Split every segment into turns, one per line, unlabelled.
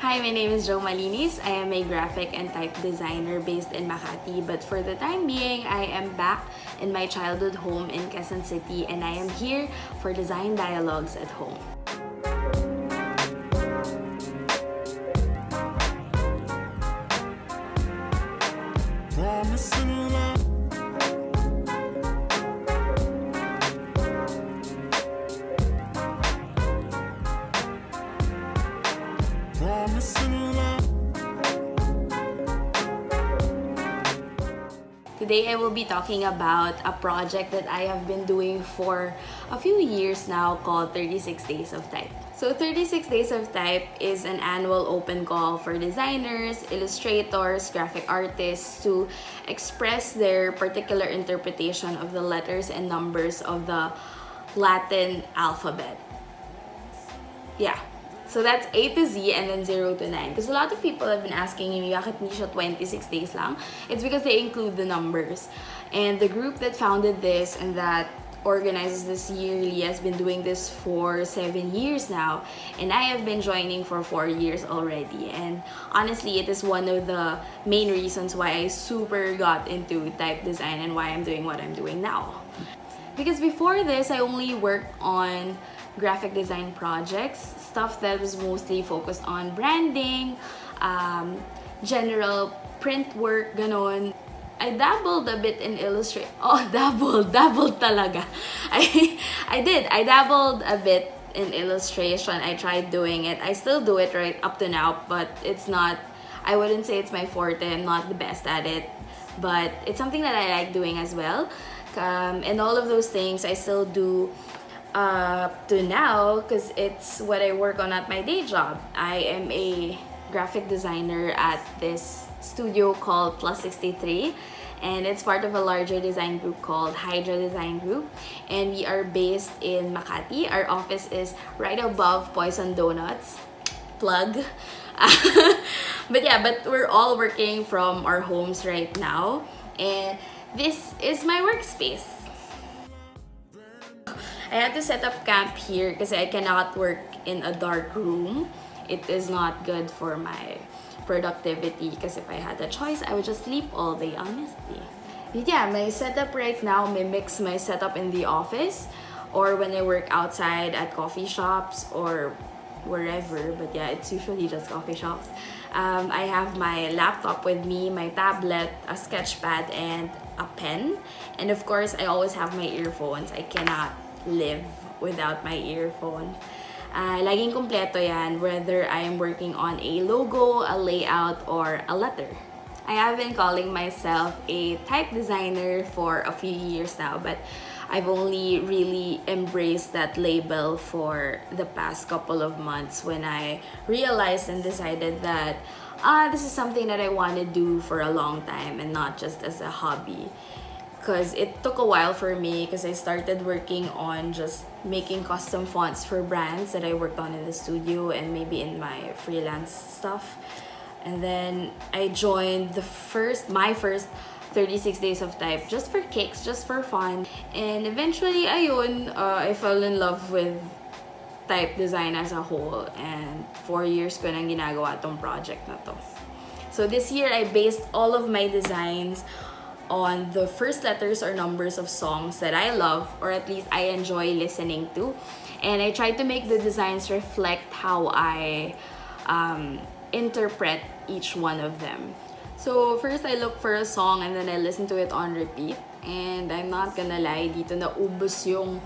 Hi, my name is Malinis. I am a graphic and type designer based in Makati, but for the time being, I am back in my childhood home in Quezon City, and I am here for Design Dialogues at Home. Today I will be talking about a project that I have been doing for a few years now called 36 Days of Type. So 36 Days of Type is an annual open call for designers, illustrators, graphic artists to express their particular interpretation of the letters and numbers of the Latin alphabet. Yeah. So that's A to Z and then 0 to 9. Because a lot of people have been asking me, bakit hindi siya 26 days lang? It's because they include the numbers. And the group that founded this and that organizes this yearly has been doing this for 7 years now. And I have been joining for 4 years already. And honestly, it is one of the main reasons why I super got into type design and why I'm doing what I'm doing now. Because before this, I only worked on graphic design projects, stuff that was mostly focused on branding, general print work, ganon. I dabbled a bit in illustration. Oh, dabbled talaga. I dabbled a bit in illustration. I tried doing it. I still do it right up to now, but it's not, I wouldn't say it's my forte. I'm not the best at it, but it's something that I like doing as well. And all of those things I still do to now because it's what I work on at my day job. I am a graphic designer at this studio called Plus 63, and it's part of a larger design group called Hydra Design Group, and we are based in Makati. Our office is right above Poison Donuts. Plug. But we're all working from our homes right now, and this is my workspace. I had to set up camp here because I cannot work in a dark room. It is not good for my productivity because if I had a choice, I would just sleep all day, honestly. But yeah, my setup right now mimics my setup in the office or when I work outside at coffee shops or wherever, but yeah, it's usually just coffee shops. I have my laptop with me, my tablet, a sketch pad, and a pen. And of course, I always have my earphones. I cannot live without my earphone. Laging kompleto yan, whether I am working on a logo, a layout, or a letter. I have been calling myself a type designer for a few years now, but I've only really embraced that label for the past couple of months when I realized and decided that this is something that I want to do for a long time and not just as a hobby. Because it took a while for me because I started working on just making custom fonts for brands that I worked on in the studio and maybe in my freelance stuff. And then I joined my first 36 Days of Type just for kicks, just for fun. And eventually, ayun, I fell in love with type design as a whole. And 4 years ko nang ginagawa tong project na to. So this year, I based all of my designs on the first letters or numbers of songs that I love, or at least I enjoy listening to. And I tried to make the designs reflect how I interpret each one of them. So first I look for a song and then I listen to it on repeat. And I'm not gonna lie, dito naubos yung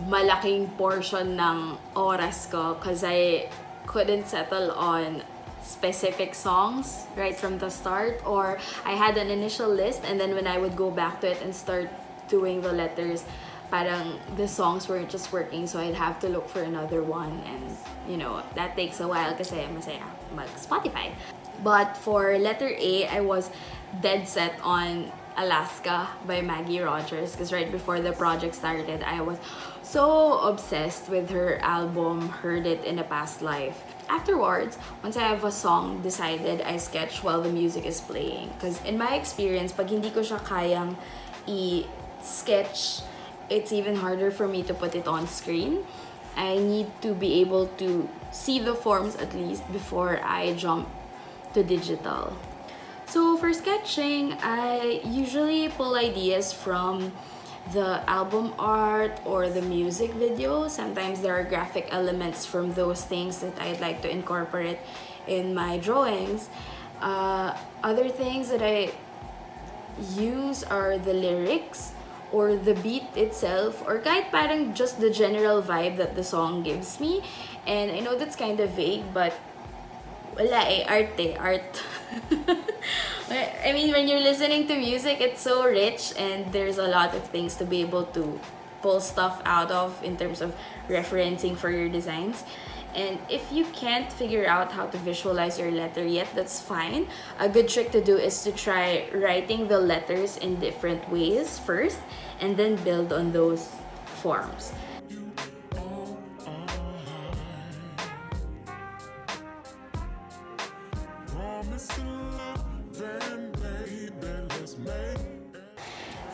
malaking portion ng oras ko because I couldn't settle on specific songs right from the start, or I had an initial list and then when I would go back to it and start doing the letters, parang the songs weren't just working, so I'd have to look for another one, and you know, that takes a while kasi masaya mag-Spotify. But for letter A, I was dead set on Alaska by Maggie Rogers because right before the project started, I was so obsessed with her album, Heard It in a Past Life. Afterwards, once I have a song decided, I sketch while the music is playing. Because in my experience, pag hindi ko siya kayang i-sketch, it's even harder for me to put it on screen. I need to be able to see the forms at least before I jump to digital. So for sketching, I usually pull ideas from the album art or the music video. Sometimes there are graphic elements from those things that I'd like to incorporate in my drawings. Other things that I use are the lyrics or the beat itself, or kahit parang just the general vibe that the song gives me. And I know that's kind of vague, but wala art. I mean, when you're listening to music, it's so rich and there's a lot of things to be able to pull stuff out of in terms of referencing for your designs. And if you can't figure out how to visualize your letter yet, that's fine. A good trick to do is to try writing the letters in different ways first and then build on those forms.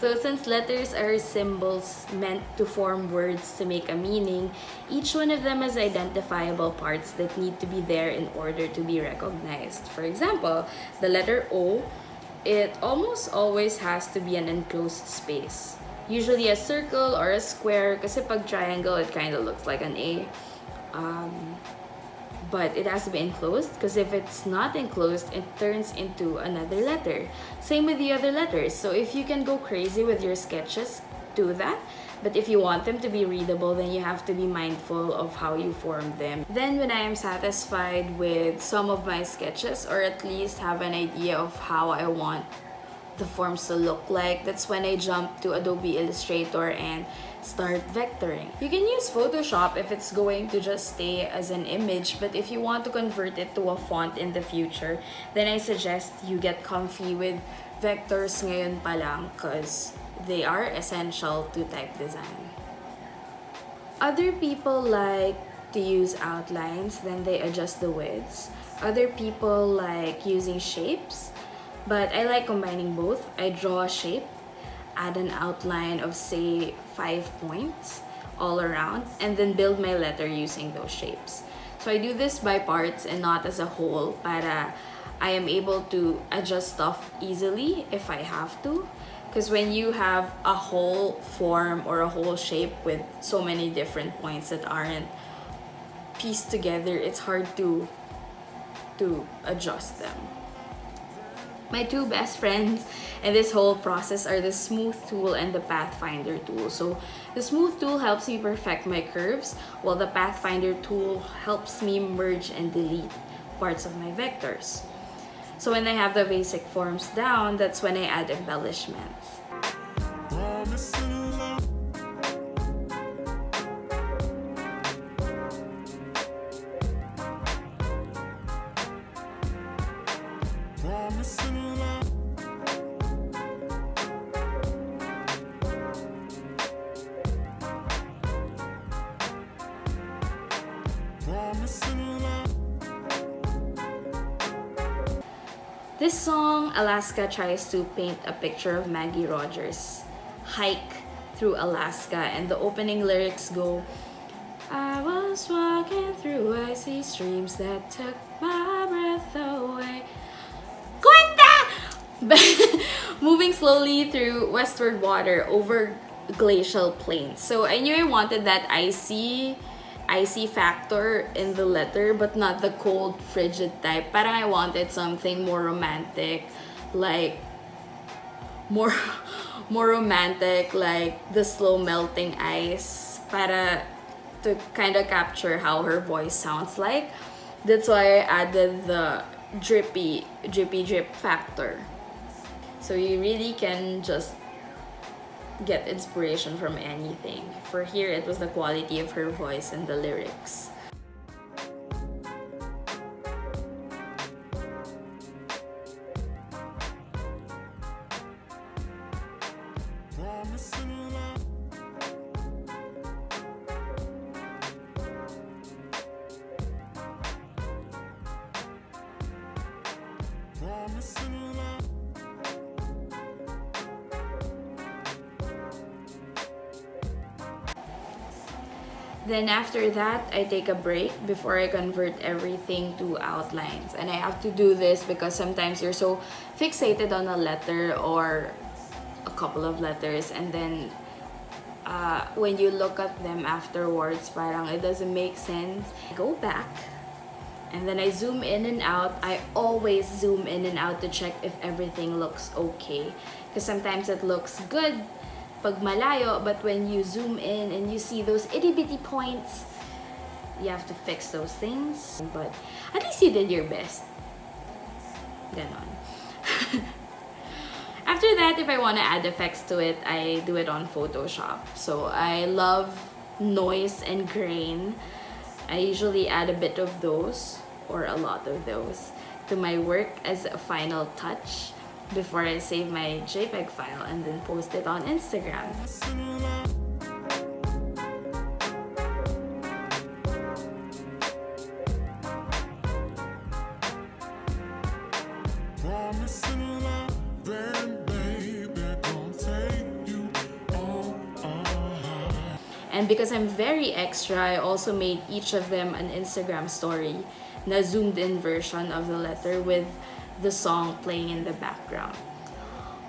So since letters are symbols meant to form words to make a meaning, each one of them has identifiable parts that need to be there in order to be recognized. For example, the letter O, it almost always has to be an enclosed space. Usually a circle or a square, kasi pag triangle, it kind of looks like an A. But it has to be enclosed, because if it's not enclosed, it turns into another letter. Same with the other letters. So if you can go crazy with your sketches, do that. But if you want them to be readable, then you have to be mindful of how you form them. Then when I am satisfied with some of my sketches, or at least have an idea of how I want the forms to look like, that's when I jump to Adobe Illustrator and start vectoring. You can use Photoshop if it's going to just stay as an image, but if you want to convert it to a font in the future, then I suggest you get comfy with vectors ngayon pa lang, because they are essential to type design. Other people like to use outlines, then they adjust the widths. Other people like using shapes, but I like combining both. I draw a shape, add an outline of say 5 points all around, and then build my letter using those shapes. So I do this by parts and not as a whole, para I am able to adjust stuff easily if I have to. Because when you have a whole form or a whole shape with so many different points that aren't pieced together, it's hard to adjust them. My two best friends in this whole process are the Smooth tool and the Pathfinder tool. So the Smooth tool helps me perfect my curves, while the Pathfinder tool helps me merge and delete parts of my vectors. So when I have the basic forms down, that's when I add embellishments. This song, Alaska, tries to paint a picture of Maggie Rogers' hike through Alaska, and the opening lyrics go, I was walking through icy streams that took my breath away. Kwenta! Moving slowly through westward water over glacial plains. So I knew I wanted that icy factor in the letter, but not the cold, frigid type. Parang I wanted something more romantic, like more romantic, like the slow melting ice, para to kind of capture how her voice sounds like. That's why I added the drippy drip factor. So you really can just get inspiration from anything. For here, it was the quality of her voice and the lyrics. Then after that, I take a break before I convert everything to outlines. And I have to do this because sometimes you're so fixated on a letter or a couple of letters, and then when you look at them afterwards, parang it doesn't make sense. I go back and then I zoom in and out. I always zoom in and out to check if everything looks okay, because sometimes it looks good pag malayo, but when you zoom in and you see those itty-bitty points, you have to fix those things. But at least you did your best. Ganon. After that, if I want to add effects to it, I do it on Photoshop. So I love noise and grain. I usually add a bit of those, or a lot of those, to my work as a final touch before I save my JPEG file and then post it on Instagram. And because I'm very extra, I also made each of them an Instagram story na zoomed in version of the letter with the song playing in the background.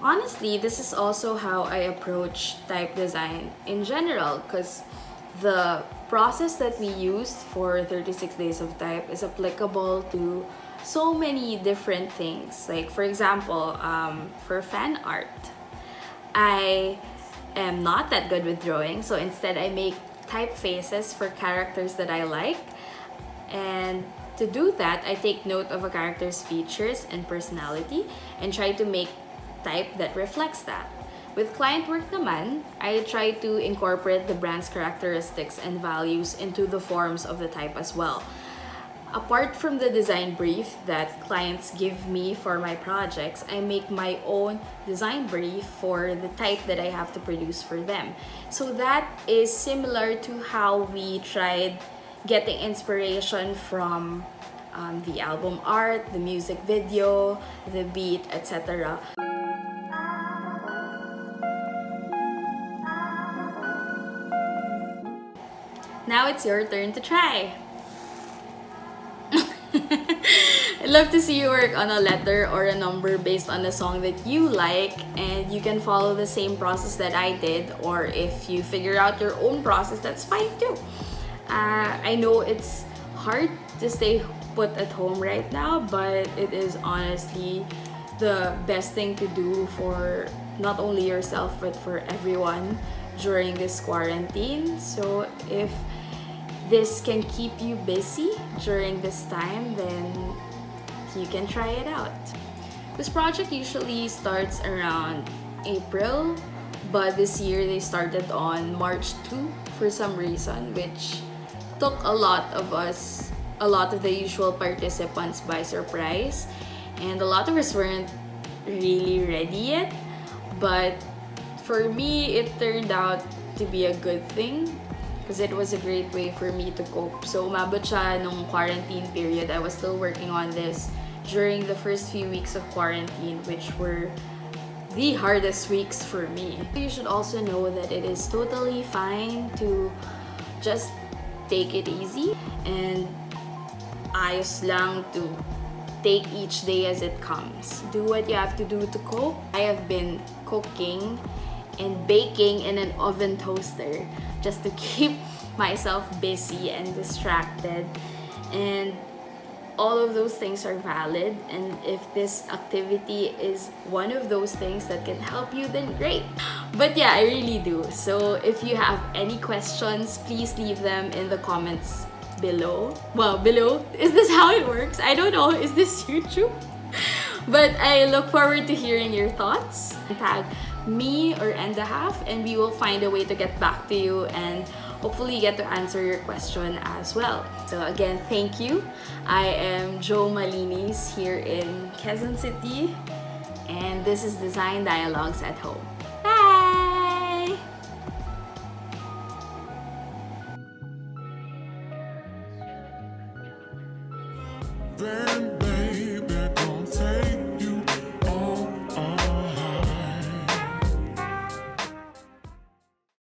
Honestly, this is also how I approach type design in general, because the process that we used for 36 Days of Type is applicable to so many different things. Like, for example, for fan art, I am not that good with drawing, so instead I make typefaces for characters that I like, and to do that, I take note of a character's features and personality and try to make type that reflects that. With client work naman, I try to incorporate the brand's characteristics and values into the forms of the type as well. Apart from the design brief that clients give me for my projects, I make my own design brief for the type that I have to produce for them. So that is similar to how we tried getting inspiration from the album art, the music video, the beat, etc. Now it's your turn to try. I'd love to see you work on a letter or a number based on a song that you like, and you can follow the same process that I did, or if you figure out your own process, that's fine too. I know it's hard to stay put at home right now, but it is honestly the best thing to do for not only yourself but for everyone during this quarantine. So if this can keep you busy during this time, then you can try it out. This project usually starts around April, but this year they started on March 2 for some reason, which took a lot of the usual participants by surprise, and a lot of us weren't really ready yet. But for me, it turned out to be a good thing because it was a great way for me to cope. So umabot siya nung quarantine period. I was still working on this during the first few weeks of quarantine, which were the hardest weeks for me. You should also know that it is totally fine to just take it easy and ayos lang to take each day as it comes. Do what you have to do to cope. I have been cooking and baking in an oven toaster just to keep myself busy and distracted, and all of those things are valid, and if this activity is one of those things that can help you, then great. But yeah, I really do. So if you have any questions, please leave them in the comments below. Well, below, is this how it works? I don't know, is this YouTube? But I look forward to hearing your thoughts. Tag me or @half, and we will find a way to get back to you and hopefully get to answer your question as well. So again, thank you. I am Jo Malinis here in Quezon City, and this is Design Dialogues at Home. Bye!